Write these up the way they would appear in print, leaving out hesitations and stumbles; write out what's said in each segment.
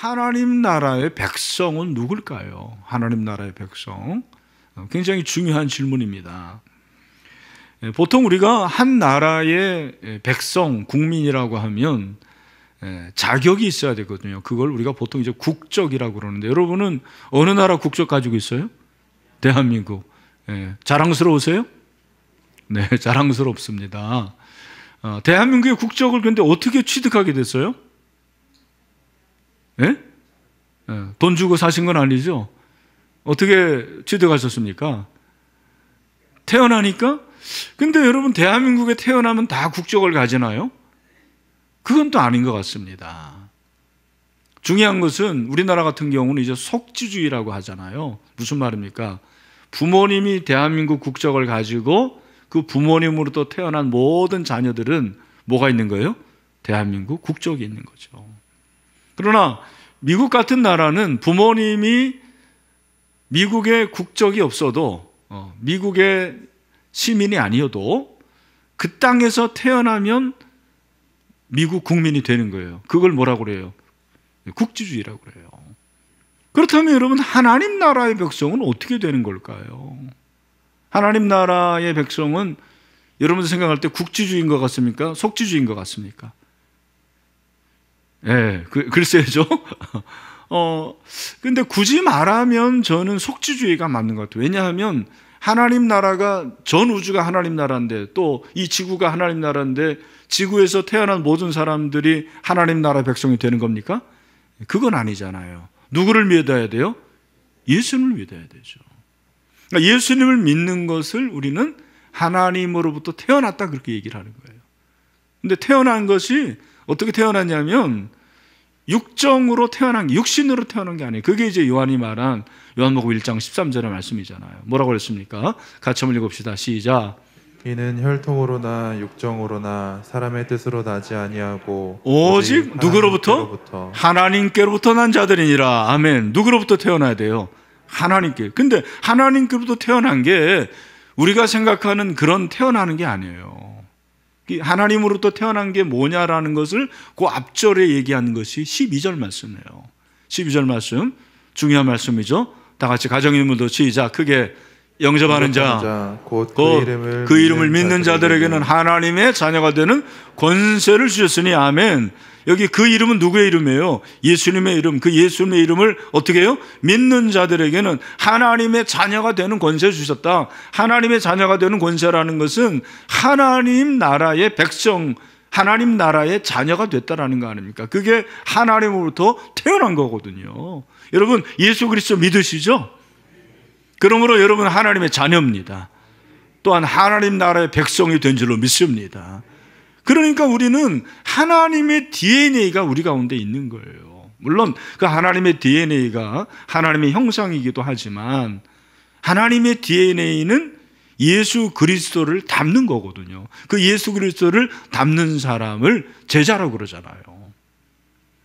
하나님 나라의 백성은 누굴까요? 하나님 나라의 백성. 굉장히 중요한 질문입니다. 보통 우리가 한 나라의 백성, 국민이라고 하면 자격이 있어야 되거든요. 그걸 우리가 보통 이제 국적이라고 그러는데, 여러분은 어느 나라 국적 가지고 있어요? 대한민국. 자랑스러우세요? 네, 자랑스럽습니다. 대한민국의 국적을 근데 어떻게 취득하게 됐어요? 돈 주고 사신 건 아니죠? 어떻게 취득하셨습니까? 태어나니까? 근데 여러분, 대한민국에 태어나면 다 국적을 가지나요? 그건 또 아닌 것 같습니다. 중요한 것은 우리나라 같은 경우는 이제 속지주의라고 하잖아요. 무슨 말입니까? 부모님이 대한민국 국적을 가지고 그 부모님으로부터 태어난 모든 자녀들은 뭐가 있는 거예요? 대한민국 국적이 있는 거죠. 그러나 미국 같은 나라는 부모님이 미국의 국적이 없어도, 미국의 시민이 아니어도 그 땅에서 태어나면 미국 국민이 되는 거예요. 그걸 뭐라고 그래요? 국지주의라고 그래요. 그렇다면 여러분, 하나님 나라의 백성은 어떻게 되는 걸까요? 하나님 나라의 백성은 여러분 생각할 때 국지주의인 것 같습니까? 속지주의인 것 같습니까? 글쎄죠. 근데 굳이 말하면 저는 속지주의가 맞는 것 같아요. 왜냐하면 하나님 나라가, 전 우주가 하나님 나라인데, 또 이 지구가 하나님 나라인데, 지구에서 태어난 모든 사람들이 하나님 나라 백성이 되는 겁니까? 그건 아니잖아요. 누구를 믿어야 돼요? 예수님을 믿어야 되죠. 그러니까 예수님을 믿는 것을 우리는 하나님으로부터 태어났다, 그렇게 얘기를 하는 거예요. 근데 태어난 것이 어떻게 태어났냐면 육정으로 태어난 게, 육신으로 태어난 게 아니에요. 그게 이제 요한이 말한 요한복음 1장 13절의 말씀이잖아요. 뭐라고 그랬습니까? 같이 한번 읽읍시다. 시작. 이는 혈통으로나 육정으로나 사람의 뜻으로 나지 아니하고 오직 누구로부터? 하나님께로부터 난 자들이니라. 아멘. 누구로부터 태어나야 돼요? 하나님께. 근데 하나님께로부터 태어난 게 우리가 생각하는 그런 태어나는 게 아니에요. 하나님으로부터 태어난 게 뭐냐라는 것을 그 앞절에 얘기하는 것이 12절 말씀이에요. 12절 말씀, 중요한 말씀이죠. 다 같이 가정인물도 시작. 크게 영접하는 자, 곧 그 이름을 믿는 자들에게는 하나님의 자녀가 되는 권세를 주셨으니 아멘. 여기 그 이름은 누구의 이름이에요? 예수님의 이름. 그 예수님의 이름을 어떻게 해요? 믿는 자들에게는 하나님의 자녀가 되는 권세를 주셨다. 하나님의 자녀가 되는 권세라는 것은 하나님 나라의 백성, 하나님 나라의 자녀가 됐다라는 거 아닙니까? 그게 하나님으로부터 태어난 거거든요. 여러분, 예수 그리스도 믿으시죠? 그러므로 여러분 하나님의 자녀입니다. 또한 하나님 나라의 백성이 된 줄로 믿습니다. 그러니까 우리는 하나님의 DNA가 우리 가운데 있는 거예요. 물론 그 하나님의 DNA가 하나님의 형상이기도 하지만 하나님의 DNA는 예수 그리스도를 닮는 거거든요. 그 예수 그리스도를 닮는 사람을 제자라고 그러잖아요.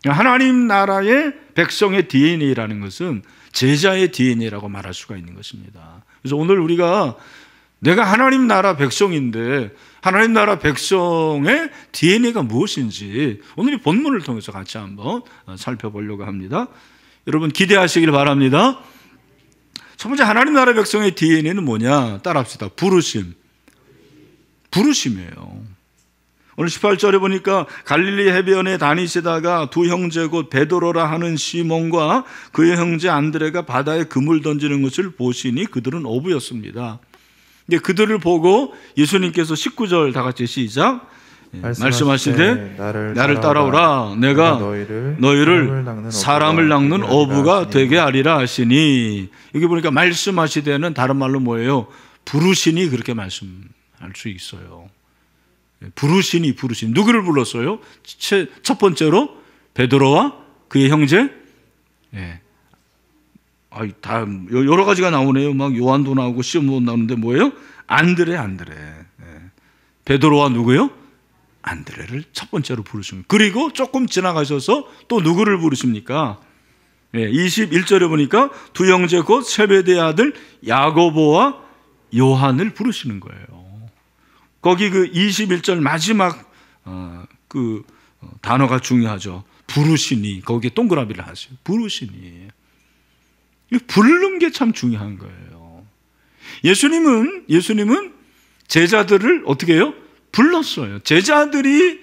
하나님 나라의 백성의 DNA라는 것은 제자의 DNA라고 말할 수가 있는 것입니다. 그래서 오늘 우리가 내가 하나님 나라 백성인데 하나님 나라 백성의 DNA가 무엇인지 오늘 이 본문을 통해서 같이 한번 살펴보려고 합니다. 여러분 기대하시길 바랍니다. 첫 번째, 하나님 나라 백성의 DNA는 뭐냐? 따라합시다. 부르심이에요. 오늘 18절에 보니까 갈릴리 해변에 다니시다가 두 형제 곧 베드로라 하는 시몬과 그의 형제 안드레가 바다에 그물 던지는 것을 보시니 그들은 어부였습니다. 그들을 보고 예수님께서 19절 다 같이 시작. 말씀하시되 나를 따라오라. 내가 너희를 사람을 낚는 어부가 되게 하리라 하시니, 여기 보니까 말씀하시되는 다른 말로 뭐예요? 부르시니, 그렇게 말씀할 수 있어요. 부르시니. 누구를 불렀어요? 첫 번째로 베드로와 그의 형제. 다 여러 가지가 나오네요. 막 요한도 나오고 시몬도 나오는데 뭐예요? 안드레. 베드로와 누구요? 안드레를 첫 번째로 부르십니다. 그리고 조금 지나가셔서 또 누구를 부르십니까? 21절에 보니까 두 형제 곧 세베대의 아들 야고보와 요한을 부르시는 거예요. 거기 그 21절 마지막 그 단어가 중요하죠. 부르시니, 거기에 동그라미를 하세요. 부르시니. 부르는 게 참 중요한 거예요. 예수님은 제자들을 어떻게 해요? 불렀어요. 제자들이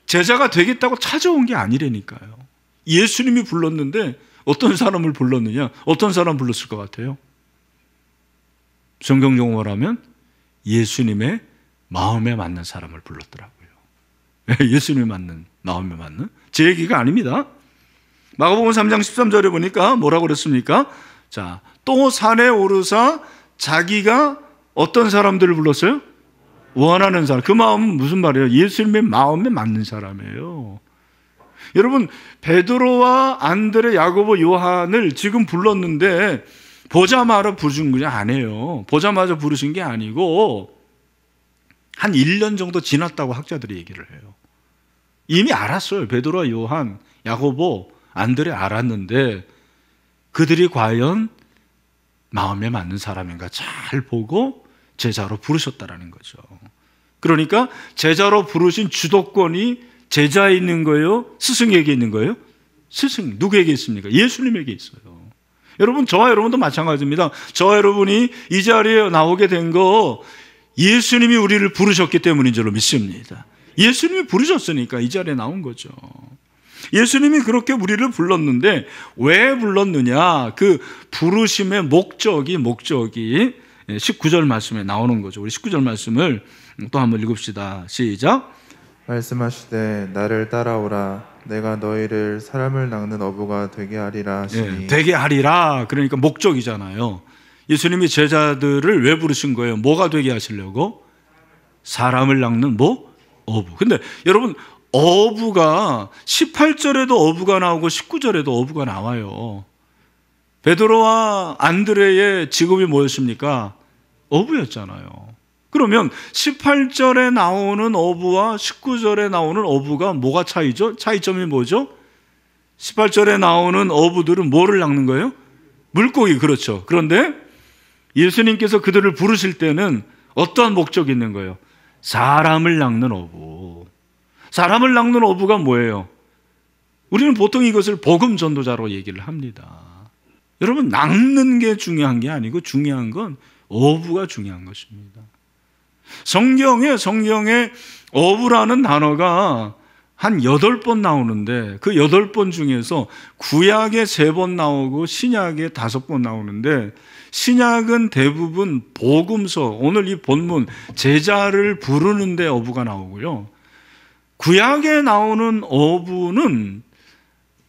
제자가 되겠다고 찾아온 게 아니라니까요. 예수님이 불렀는데 어떤 사람을 불렀느냐? 어떤 사람 불렀을 것 같아요? 성경 용어라면 예수님의 마음에 맞는 사람을 불렀더라고요. 예수님이 맞는, 마음에 맞는? 제 얘기가 아닙니다. 마가복음 3장 13절에 보니까 뭐라고 그랬습니까? 자, 또 산에 오르사 자기가 어떤 사람들을 불렀어요? 원하는 사람. 그 마음은 무슨 말이에요? 예수님의 마음에 맞는 사람이에요. 여러분, 베드로와 안드레, 야고보, 요한을 지금 불렀는데 보자마자 부르신 게 아니에요. 보자마자 부르신 게 아니고 한 1년 정도 지났다고 학자들이 얘기를 해요. 이미 알았어요. 베드로와 요한, 야고보, 안드레 알았는데 그들이 과연 마음에 맞는 사람인가 잘 보고 제자로 부르셨다라는 거죠. 그러니까 제자로 부르신 주도권이 제자에 있는 거예요? 스승에게 있는 거예요? 스승, 누구에게 있습니까? 예수님에게 있어요. 여러분, 저와 여러분도 마찬가지입니다. 저와 여러분이 이 자리에 나오게 된 거 예수님이 우리를 부르셨기 때문인 줄로 믿습니다. 예수님이 부르셨으니까 이 자리에 나온 거죠. 예수님이 그렇게 우리를 불렀는데 왜 불렀느냐? 그 부르심의 목적이 19절 말씀에 나오는 거죠. 우리 19절 말씀을 또 한번 읽읍시다. 시작. 말씀하시되 나를 따라오라. 내가 너희를 사람을 낚는 어부가 되게 하리라 하시니. 되게 하리라. 그러니까 목적이잖아요. 예수님이 제자들을 왜 부르신 거예요? 뭐가 되게 하시려고? 사람을 낚는 어부. 근데 여러분, 어부가 18절에도 어부가 나오고 19절에도 어부가 나와요. 베드로와 안드레의 직업이 뭐였습니까? 어부였잖아요. 그러면 18절에 나오는 어부와 19절에 나오는 어부가 뭐가 차이죠? 차이점이 뭐죠? 18절에 나오는 어부들은 뭐를 낚는 거예요? 물고기, 그렇죠. 그런데 예수님께서 그들을 부르실 때는 어떠한 목적이 있는 거예요? 사람을 낚는 어부. 사람을 낚는 어부가 뭐예요? 우리는 보통 이것을 복음 전도자로 얘기를 합니다. 여러분, 낚는 게 중요한 게 아니고 중요한 건 어부가 중요한 것입니다. 성경에 어부라는 단어가 한 8번 나오는데 그 8번 중에서 구약에 3번 나오고 신약에 5번 나오는데 신약은 대부분 복음서, 오늘 이 본문 제자를 부르는데 어부가 나오고요. 구약에 나오는 어부는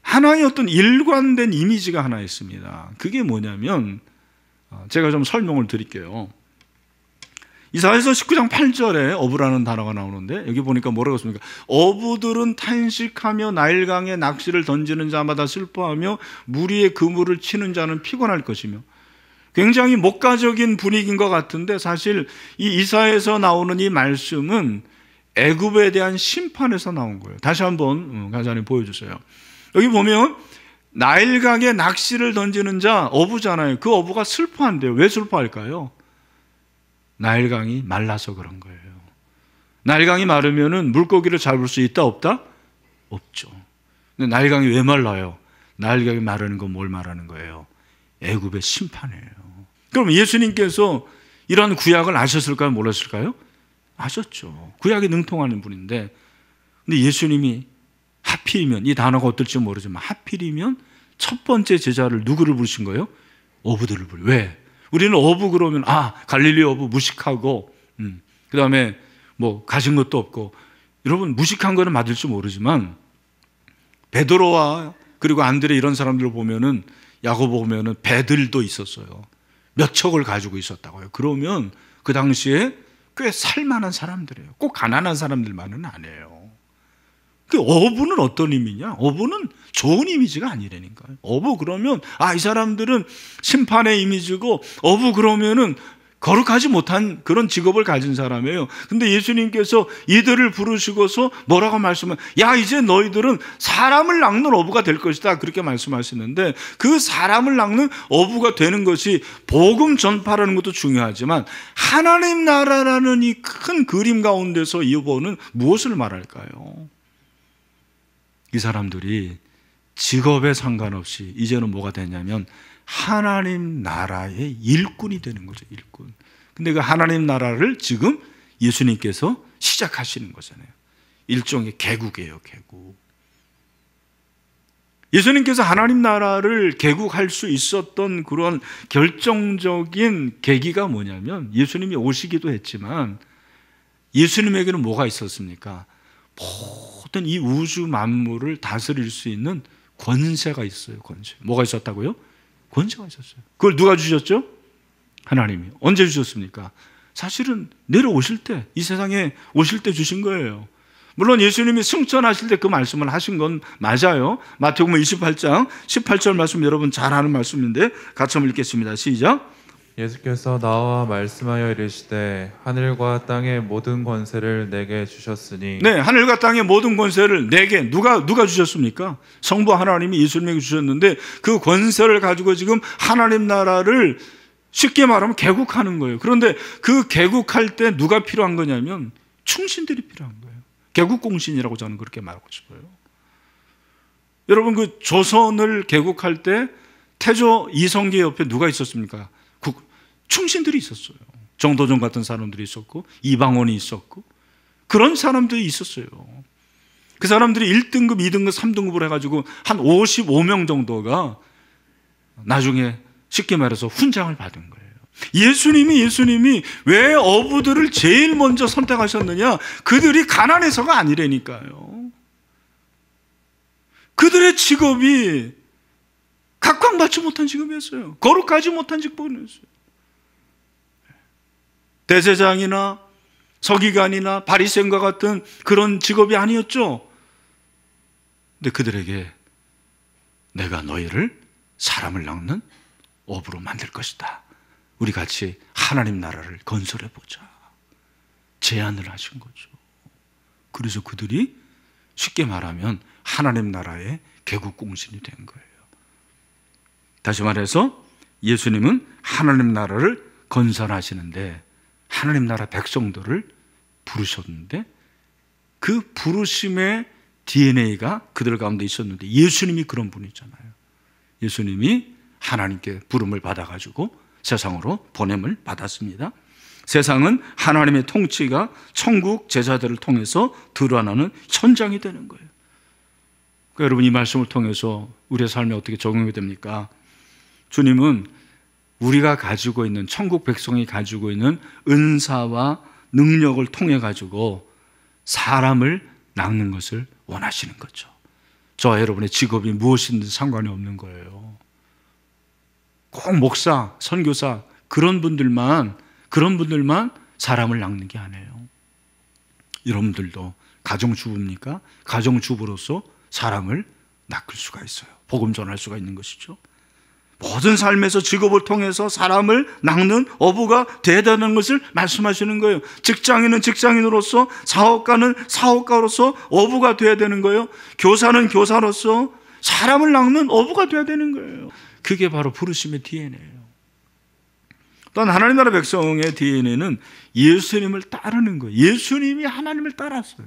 하나의 어떤 일관된 이미지가 하나 있습니다. 그게 뭐냐면 제가 좀 설명을 드릴게요. 이사야서 19장 8절에 어부라는 단어가 나오는데 여기 보니까 뭐라고 했습니까? 어부들은 탄식하며 나일강에 낚시를 던지는 자마다 슬퍼하며 무리의 그물을 치는 자는 피곤할 것이며. 굉장히 목가적인 분위기인 것 같은데 사실 이 이사야에서 나오는 이 말씀은 애굽에 대한 심판에서 나온 거예요. 다시 한번 간단히 보여주세요. 여기 보면 나일강에 낚시를 던지는 자 어부잖아요. 그 어부가 슬퍼한대요. 왜 슬퍼할까요? 나일강이 말라서 그런 거예요. 나일강이 마르면은 물고기를 잡을 수 있다 없다? 없죠. 근데 나일강이 왜 말라요? 나일강이 마르는 건 뭘 말하는 거예요? 애굽의 심판이에요. 그럼 예수님께서 이런 구약을 아셨을까요? 몰랐을까요? 아셨죠. 구약에 능통하는 분인데 근데 예수님이 하필이면, 이 단어가 어떨지 모르지만 하필이면 첫 번째 제자를 누구를 부르신 거예요? 어부들을 부르. 왜? 우리는 어부 그러면 갈릴리 어부 무식하고 그 다음에 뭐 가진 것도 없고. 여러분, 무식한 거는 맞을지 모르지만 베드로와 그리고 안드레 이런 사람들을 보면은, 야고보 보면은 배들도 있었어요. 몇 척을 가지고 있었다고요. 그러면 그 당시에 꽤 살만한 사람들이에요. 꼭 가난한 사람들만은 아니에요. 그 어부는 어떤 의미냐? 어부는 좋은 이미지가 아니라니까요. 어부 그러면 이 사람들은 심판의 이미지고, 어부 그러면은 거룩하지 못한 그런 직업을 가진 사람이에요. 근데 예수님께서 이들을 부르시고서 뭐라고 말씀하면, 이제 너희들은 사람을 낚는 어부가 될 것이다, 그렇게 말씀하시는데, 그 사람을 낚는 어부가 되는 것이 복음 전파라는 것도 중요하지만 하나님 나라라는 이 큰 그림 가운데서 이 어부는 무엇을 말할까요? 이 사람들이 직업에 상관없이 이제는 뭐가 되냐면 하나님 나라의 일꾼이 되는 거죠. 일꾼. 근데 그 하나님 나라를 지금 예수님께서 시작하시는 거잖아요. 일종의 개국이에요. 개국. 예수님께서 하나님 나라를 개국할 수 있었던 그런 결정적인 계기가 뭐냐면, 예수님이 오시기도 했지만 예수님에게는 뭐가 있었습니까? 모든 이 우주 만물을 다스릴 수 있는 권세가 있어요. 권세. 뭐가 있었다고요? 권세가 있었어요. 그걸 누가 주셨죠? 하나님이. 언제 주셨습니까? 사실은 내려오실 때, 이 세상에 오실 때 주신 거예요. 물론 예수님이 승천하실 때 그 말씀을 하신 건 맞아요. 마태복음 28장 18절 말씀 여러분 잘 아는 말씀인데 같이 한번 읽겠습니다. 시작. 예수께서 나와 말씀하여 이르시되 하늘과 땅의 모든 권세를 내게 주셨으니. 네, 하늘과 땅의 모든 권세를 내게 누가 주셨습니까? 성부 하나님이 예수님에게 주셨는데 그 권세를 가지고 지금 하나님 나라를 쉽게 말하면 개국하는 거예요. 그런데 그 개국할 때 누가 필요한 거냐면 충신들이 필요한 거예요. 개국공신이라고 저는 그렇게 말하고 싶어요. 여러분, 그 조선을 개국할 때 태조 이성계 옆에 누가 있었습니까? 충신들이 있었어요. 정도전 같은 사람들이 있었고 이방원이 있었고 그런 사람들이 있었어요. 그 사람들이 1등급, 2등급, 3등급을 해가지고 한 55명 정도가 나중에 쉽게 말해서 훈장을 받은 거예요. 예수님이 왜 어부들을 제일 먼저 선택하셨느냐? 그들이 가난해서가 아니라니까요. 그들의 직업이 각광받지 못한 직업이었어요. 거룩하지 못한 직업이었어요. 대제장이나 서기관이나 바리새인과 같은 그런 직업이 아니었죠. 근데 그들에게 내가 너희를 사람을 낚는 어부로 만들 것이다. 우리 같이 하나님 나라를 건설해 보자. 제안을 하신 거죠. 그래서 그들이 쉽게 말하면 하나님 나라의 개국공신이 된 거예요. 다시 말해서 예수님은 하나님 나라를 건설하시는데 하나님 나라 백성들을 부르셨는데 그 부르심의 DNA가 그들 가운데 있었는데 예수님이 그런 분이잖아요. 예수님이 하나님께 부름을 받아가지고 세상으로 보냄을 받았습니다. 세상은 하나님의 통치가 천국 제자들을 통해서 드러나는 현장이 되는 거예요. 그러니까 여러분, 이 말씀을 통해서 우리의 삶에 어떻게 적용이 됩니까? 주님은 우리가 가지고 있는, 천국 백성이 가지고 있는 은사와 능력을 통해 가지고 사람을 낚는 것을 원하시는 거죠. 저와 여러분의 직업이 무엇이든 상관이 없는 거예요. 꼭 목사, 선교사 그런 분들만 사람을 낚는 게 아니에요. 여러분들도 가정주부입니까? 가정주부로서 사람을 낚을 수가 있어요. 복음 전할 수가 있는 것이죠. 모든 삶에서 직업을 통해서 사람을 낚는 어부가 되어야 되는 것을 말씀하시는 거예요. 직장인은 직장인으로서, 사업가는 사업가로서 어부가 되어야 되는 거예요. 교사는 교사로서 사람을 낚는 어부가 되어야 되는 거예요. 그게 바로 부르심의 DNA예요. 또한 하나님 나라 백성의 DNA는 예수님을 따르는 거예요. 예수님이 하나님을 따랐어요.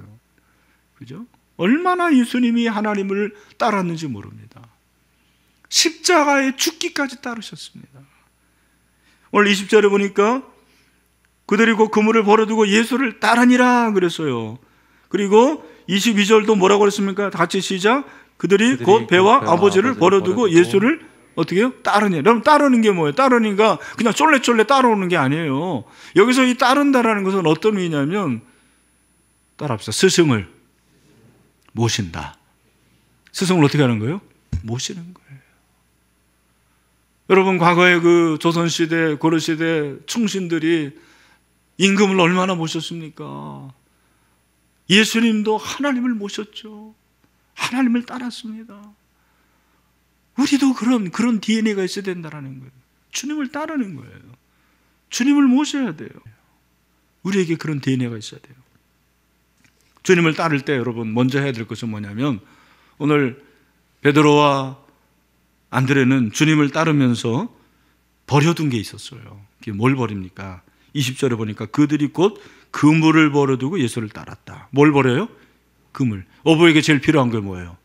그죠? 얼마나 예수님이 하나님을 따랐는지 모릅니다. 십자가에 죽기까지 따르셨습니다. 오늘 20절에 보니까 그들이 곧 그물을 버려두고 예수를 따르니라 그랬어요. 그리고 22절도 뭐라고 그랬습니까? 같이 시작. 그들이 곧 배와 아버지를 버려두고 예수를 어떻게 해요? 따르니. 여러분, 따르는 게 뭐예요? 따르니까 그냥 쫄래쫄래 따라오는 게 아니에요. 여기서 이 따른다라는 것은 어떤 의미냐면, 따라합시다. 스승을 모신다. 스승을 어떻게 하는 거예요? 모시는 거예요. 여러분, 과거에 그 조선시대, 고려시대 충신들이 임금을 얼마나 모셨습니까? 예수님도 하나님을 모셨죠. 하나님을 따랐습니다. 우리도 그런 DNA가 있어야 된다는 거예요. 주님을 따르는 거예요. 주님을 모셔야 돼요. 우리에게 그런 DNA가 있어야 돼요. 주님을 따를 때 여러분 먼저 해야 될 것은 뭐냐면, 오늘 베드로와 안드레는 주님을 따르면서 버려둔 게 있었어요. 그게 뭘 버립니까? 20절에 보니까 그들이 곧 그물을 버려두고 예수를 따랐다. 뭘 버려요? 그물. 어부에게 제일 필요한 게 뭐예요?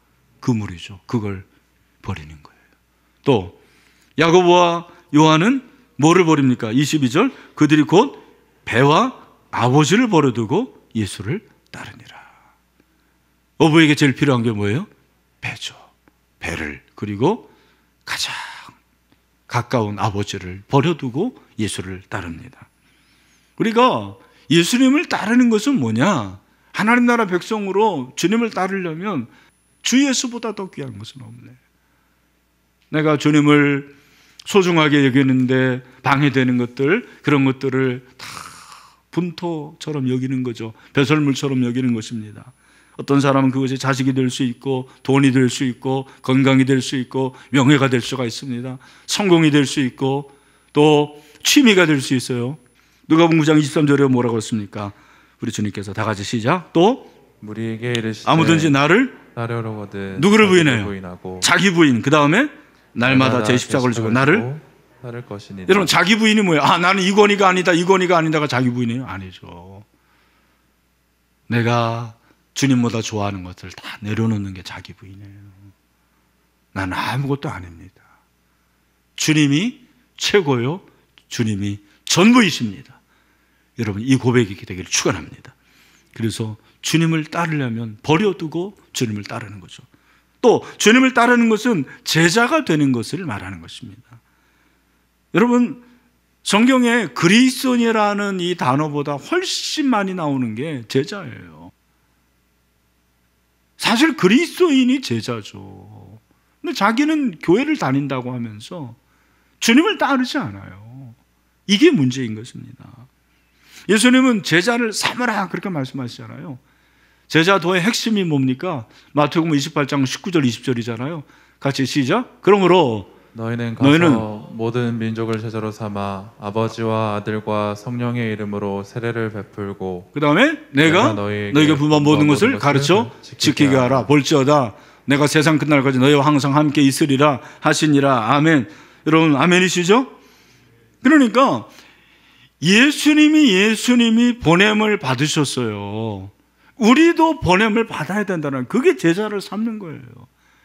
그물이죠. 그걸 버리는 거예요. 또 야고보와 요한은 뭐를 버립니까? 22절, 그들이 곧 배와 아버지를 버려두고 예수를 따르니라. 어부에게 제일 필요한 게 뭐예요? 배죠. 배를, 그리고 가장 가까운 아버지를 버려두고 예수를 따릅니다. 우리가 예수님을 따르는 것은 뭐냐? 하나님 나라 백성으로 주님을 따르려면 주 예수보다 더 귀한 것은 없네. 내가 주님을 소중하게 여기는데 방해되는 것들, 그런 것들을 다 분토처럼 여기는 거죠. 배설물처럼 여기는 것입니다. 어떤 사람은 그것이 자식이 될 수 있고, 돈이 될 수 있고, 건강이 될 수 있고, 명예가 될 수가 있습니다. 성공이 될 수 있고, 또 취미가 될 수 있어요. 누가복음 9장 23절에 뭐라고 했습니까? 우리 주님께서 다 같이 시작. 또 우리에게 이르시되 아무든지 나를 따르려거든 누구를 부인해요? 부인하고 자기 부인. 그 다음에 날마다 제 십자가를 지고 나를 따를 것이니라. 여러분, 자기 부인이 뭐예요? 아, 나는 이 권위가 아니다, 이 권위가 아니다가 자기 부인이에요? 아니죠. 내가 주님보다 좋아하는 것을 다 내려놓는 게 자기 부인이에요. 나는 아무것도 아닙니다. 주님이 최고요. 주님이 전부이십니다. 여러분, 이 고백이 되기를 축원합니다. 그래서 주님을 따르려면 버려두고 주님을 따르는 거죠. 또 주님을 따르는 것은 제자가 되는 것을 말하는 것입니다. 여러분, 성경에 그리스도인이라는 이 단어보다 훨씬 많이 나오는 게 제자예요. 사실 그리스도인이 제자죠. 근데 자기는 교회를 다닌다고 하면서 주님을 따르지 않아요. 이게 문제인 것입니다. 예수님은 제자를 삼으라 그렇게 말씀하시잖아요. 제자도의 핵심이 뭡니까? 마태복음 28장 19절 20절이잖아요. 같이 시작. 그러므로 너희는 가서 모든 민족을 제자로 삼아 아버지와 아들과 성령의 이름으로 세례를 베풀고 그 다음에 내가 너희에게 분반 모든 것을 가르쳐 지키게 하라. 볼지어다 내가 세상 끝날까지 너희와 항상 함께 있으리라 하시니라. 아멘. 여러분 아멘이시죠? 그러니까 예수님이 보냄을 받으셨어요. 우리도 보냄을 받아야 된다는, 그게 제자를 삼는 거예요.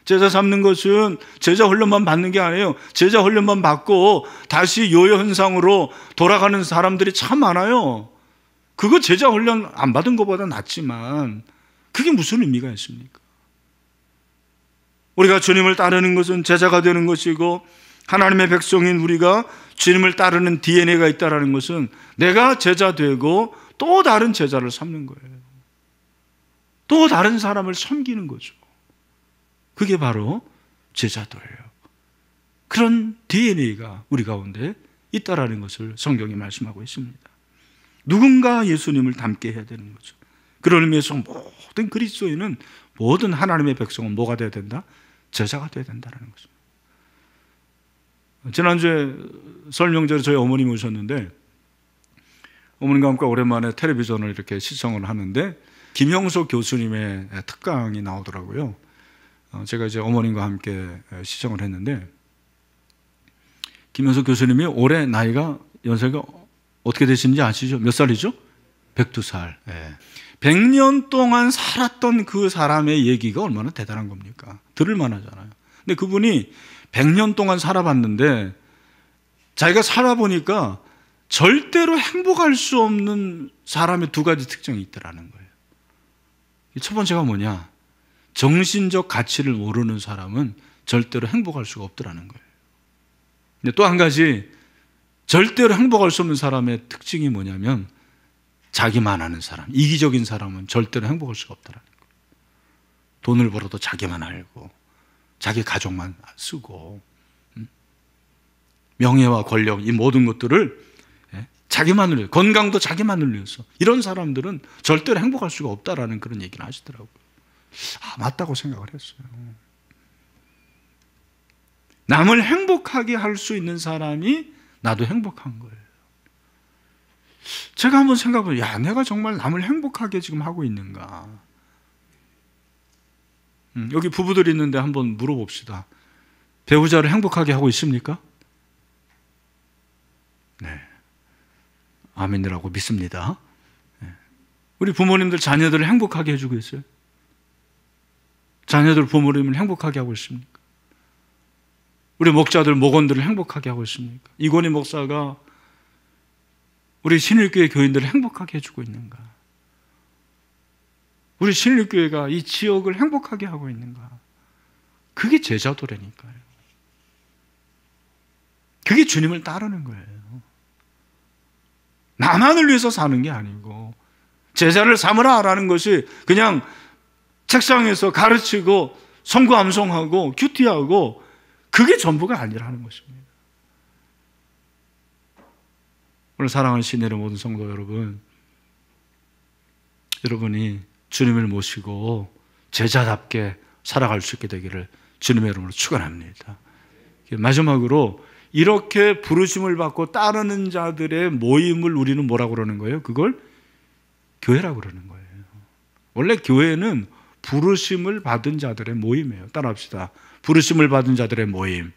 제자 삼는 것은 제자 훈련만 받는 게 아니에요. 제자 훈련만 받고 다시 요요 현상으로 돌아가는 사람들이 참 많아요. 그거 제자 훈련 안 받은 것보다 낫지만 그게 무슨 의미가 있습니까? 우리가 주님을 따르는 것은 제자가 되는 것이고, 하나님의 백성인 우리가 주님을 따르는 DNA가 있다는 것은 내가 제자 되고 또 다른 제자를 삼는 거예요. 또 다른 사람을 섬기는 거죠. 그게 바로 제자도예요. 그런 DNA가 우리 가운데 있다라는 것을 성경이 말씀하고 있습니다. 누군가 예수님을 닮게 해야 되는 거죠. 그런 의미에서 모든 그리스도인은, 모든 하나님의 백성은 뭐가 되어야 된다? 제자가 되어야 된다는 것입니다. 지난주에 설 명절에 저희 어머님이 오셨는데, 어머님과 함께 오랜만에 텔레비전을 이렇게 시청을 하는데 김형석 교수님의 특강이 나오더라고요. 제가 이제 어머님과 함께 시청을 했는데, 김형석 교수님이 올해 나이가, 연세가 어떻게 되시는지 아시죠? 몇 살이죠? 102살. 100년 동안 살았던 그 사람의 얘기가 얼마나 대단한 겁니까? 들을 만하잖아요. 근데 그분이 100년 동안 살아봤는데 자기가 살아보니까 절대로 행복할 수 없는 사람의 두 가지 특징이 있더라는 거예요. 첫 번째가 뭐냐? 정신적 가치를 모르는 사람은 절대로 행복할 수가 없더라는 거예요. 근데 또 한 가지, 절대로 행복할 수 없는 사람의 특징이 뭐냐면 자기만 아는 사람, 이기적인 사람은 절대로 행복할 수가 없더라는 거예요. 돈을 벌어도 자기만 알고 자기 가족만 쓰고, 명예와 권력, 이 모든 것들을 자기만을 위해서, 건강도 자기만을 위해서, 이런 사람들은 절대로 행복할 수가 없다라는 그런 얘기를 하시더라고요. 맞다고 생각을 했어요. 남을 행복하게 할 수 있는 사람이 나도 행복한 거예요. 제가 한번 생각해보면, 내가 정말 남을 행복하게 지금 하고 있는가? 여기 부부들이 있는데 한번 물어봅시다. 배우자를 행복하게 하고 있습니까? 네. 아멘이라고 믿습니다. 우리 부모님들 자녀들을 행복하게 해주고 있어요? 자녀들, 부모님을 행복하게 하고 있습니까? 우리 목자들, 목원들을 행복하게 하고 있습니까? 이건희 목사가 우리 신일교회 교인들을 행복하게 해주고 있는가? 우리 신일교회가 이 지역을 행복하게 하고 있는가? 그게 제자도라니까요. 그게 주님을 따르는 거예요. 나만을 위해서 사는 게 아니고 제자를 삼으라라는 것이 그냥 책상에서 가르치고 성구 암송하고 큐티하고 그게 전부가 아니라는 것입니다. 오늘 사랑하는 신혜의 모든 성도 여러분, 여러분이 주님을 모시고 제자답게 살아갈 수 있게 되기를 주님의 이름으로 축원합니다. 마지막으로 이렇게 부르심을 받고 따르는 자들의 모임을 우리는 뭐라고 그러는 거예요? 그걸 교회라고 그러는 거예요. 원래 교회는 부르심을 받은 자들의 모임이에요. 따라합시다. 부르심을 받은 자들의 모임.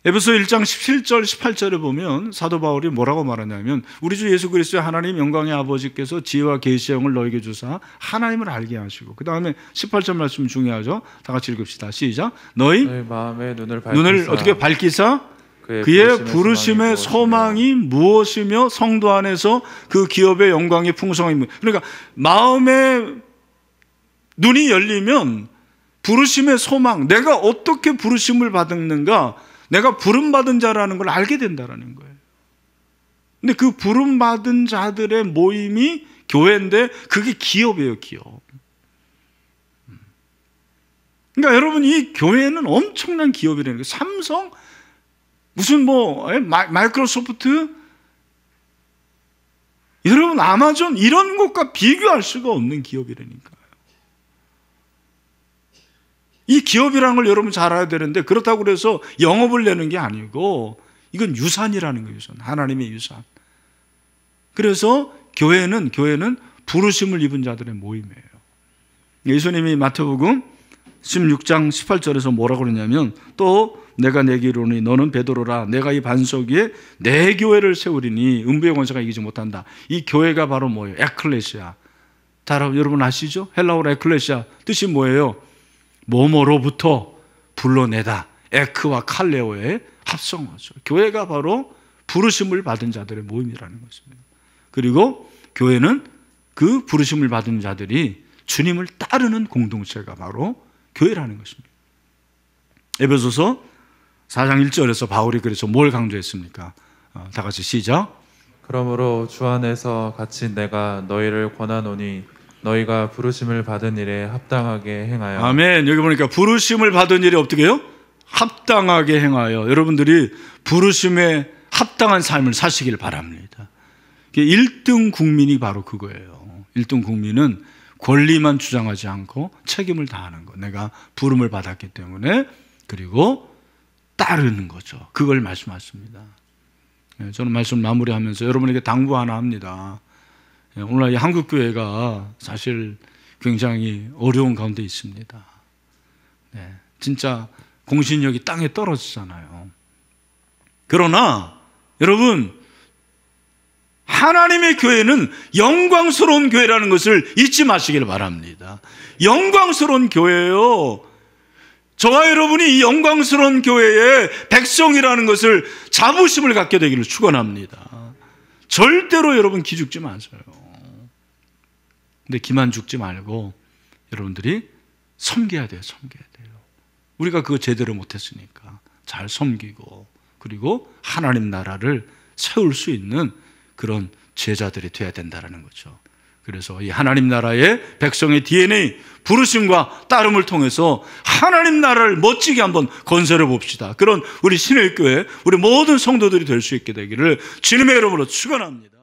에베소 1장 17절 18절에 보면 사도 바울이 뭐라고 말하냐면 우리 주 예수 그리스도의 하나님 영광의 아버지께서 지혜와 계시의 영을 너에게 주사 하나님을 알게 하시고, 그 다음에 18절 말씀 중요하죠. 다 같이 읽읍시다. 시작. 너희 마음의 눈을 어떻게 밝히사 그의 부르심의 소망이 무엇이며 성도 안에서 그 기업의 영광의 풍성함이, 그러니까 마음의 눈이 열리면 부르심의 소망, 내가 어떻게 부르심을 받았는가, 내가 부름받은 자라는 걸 알게 된다는 거예요. 근데 그 부름받은 자들의 모임이 교회인데 그게 기업이에요, 기업. 그러니까 여러분, 이 교회는 엄청난 기업이라는 거예요. 삼성, 무슨 마이크로소프트, 여러분 아마존 이런 것과 비교할 수가 없는 기업이라니까요. 이 기업이라는 걸 여러분 잘 알아야 되는데, 그렇다고 그래서 영업을 내는 게 아니고 이건 유산이라는 거예요. 유산. 하나님의 유산. 그래서 교회는 부르심을 입은 자들의 모임이에요. 예수님이 마태복음 16장 18절에서 뭐라고 그러냐면, 또 내가 내게 이르노니 너는 베드로라, 내가 이 반석 위에 내 교회를 세우리니 음부의 권세가 이기지 못한다. 이 교회가 바로 뭐예요? 에클레시아. 여러분 아시죠? 헬라어로 에클레시아 뜻이 뭐예요? 뭐뭐로부터 불러내다. 에크와 칼레오의 합성어죠. 교회가 바로 부르심을 받은 자들의 모임이라는 것입니다. 그리고 교회는 그 부르심을 받은 자들이 주님을 따르는 공동체가 바로 교회라는 것입니다. 에베소서 4장 1절에서 바울이 그래서 뭘 강조했습니까? 다 같이 시작. 그러므로 주 안에서 같이 내가 너희를 권하노니 너희가 부르심을 받은 일에 합당하게 행하여. 아멘. 여기 보니까 부르심을 받은 일이 어떻게 해요? 합당하게 행하여. 여러분들이 부르심에 합당한 삶을 사시길 바랍니다. 1등 국민이 바로 그거예요. 1등 국민은 권리만 주장하지 않고 책임을 다하는 거. 내가 부름을 받았기 때문에. 그리고 따르는 거죠. 그걸 말씀하십니다. 저는 말씀 마무리하면서 여러분에게 당부 하나 합니다. 오늘 이 한국교회가 사실 굉장히 어려운 가운데 있습니다. 진짜 공신력이 땅에 떨어지잖아요. 그러나 여러분, 하나님의 교회는 영광스러운 교회라는 것을 잊지 마시길 바랍니다. 영광스러운 교회예요. 저와 여러분이 이 영광스러운 교회의 백성이라는 것을 자부심을 갖게 되기를 축원합니다. 절대로 여러분 기죽지 마세요. 근데 기만 죽지 말고 여러분들이 섬겨야 돼요. 섬겨야 돼요. 우리가 그거 제대로 못했으니까 잘 섬기고, 그리고 하나님 나라를 세울 수 있는 그런 제자들이 돼야 된다는 거죠. 그래서 이 하나님 나라의 백성의 DNA, 부르심과 따름을 통해서 하나님 나라를 멋지게 한번 건설해 봅시다. 그런 우리 신일교회, 우리 모든 성도들이 될 수 있게 되기를 주님의 이름으로 축원합니다.